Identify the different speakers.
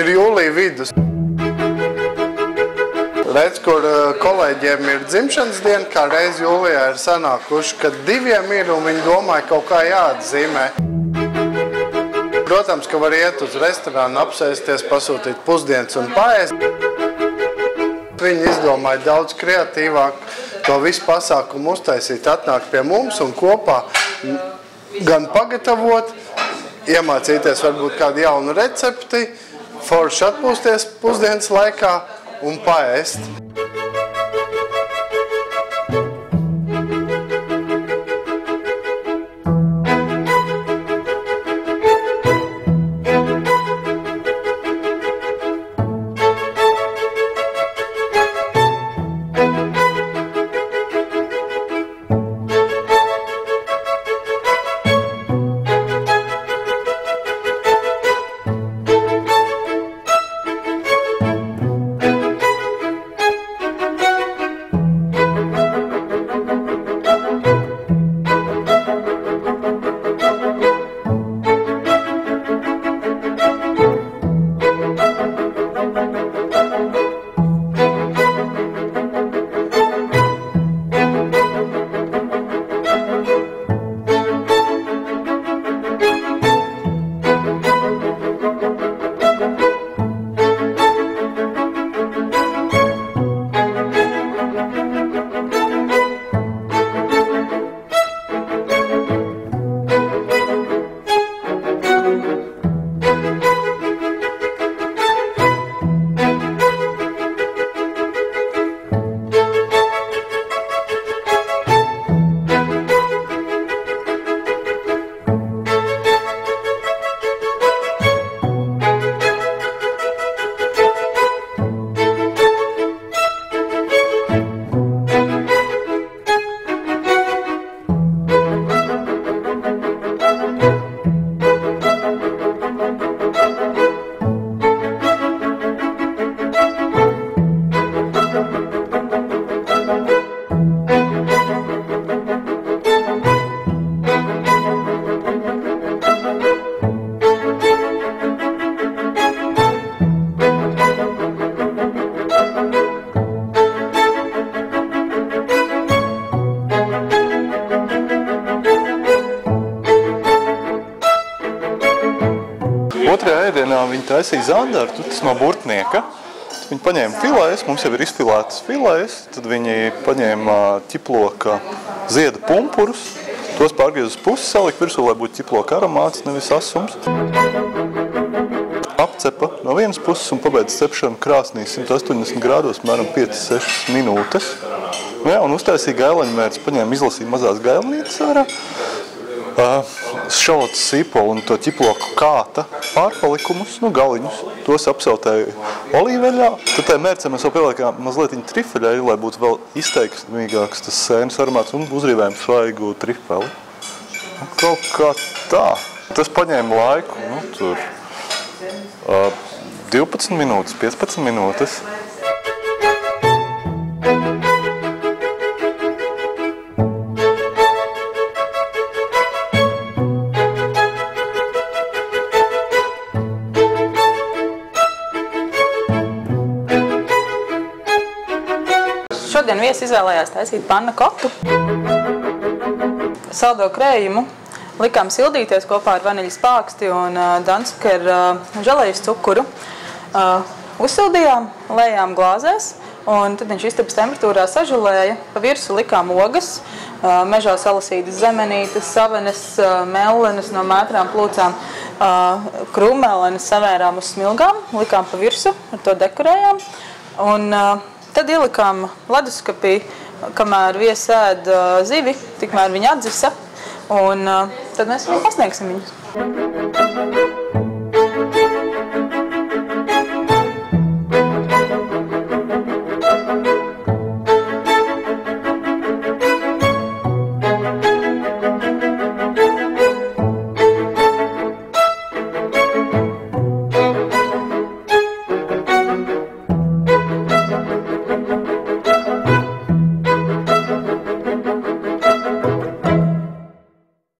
Speaker 1: ir jūlija vidus. Redz, kur kolēģiem ir dzimšanas diena, kā reiz jūlijā ir sanākuši, kad diviem ir un viņi domāja kaut kā jāatzīmē. Protams, ka var iet uz restorānu, apsēsties, pasūtīt pusdienas un paēst. Viņi izdomāja daudz kreatīvāk to visu pasākumu uztaisīt, atnākt pie mums un kopā gan pagatavot, iemācīties varbūt kādu jaunu recepti, forši atpūsties pusdienas laikā un paēst.
Speaker 2: Otrajā ēdienā viņi taisīja zandartu, tas no burtnieka. Viņi paņēma filēs, mums jau ir izfilētas filēs, tad viņi paņēma ķiploka zieda pumpurus, tos pārgriez uz pusi, salika virsū, lai būtu ķiploka aromāts, nevis asums. Apcepa no vienas puses un pabeidz cepšanu krāsnī 180 grādos, mēram 5-6 minūtes. Ja, un uztaisīja gaileņmērci, paņēma izlasīja mazās gailnītes ārā, šalotas sīpolu un to ķiploku kāta pārpalikumus, galiņus, tos apsautēja olīveļā. Tad tajā mērcē mēs vēl pieliekām mazliet trifeļai, lai būtu vēl izteiksmīgāks tas sēnes aromāts un uzrīvējam svaigu trifeli. Kaut kā tā. Tas paņēma laiku, tur 12 minūtes, 15 minūtes.
Speaker 3: Šodien viesi izvēlējās taisīt panna kotu. Saldo krējumu likām sildīties kopā ar vaniļas pāksti un Dansuker želejas cukuru. Uzsildījām, lējām glāzēs, un tad viņš istabas temperatūrā sažulēja. Pa virsu likām ogas, mežā salasītas zemenītes, savenes, mellenes no mētrām plūcām, krūmelenes savērām uz smilgām, likām pa virsu, ar to dekorējām. Un tad ielikām leduskapī, kamēr viesi ēd zivi, tikmēr viņi atdzisa, un tad mēs viņu pasniegsim viņus.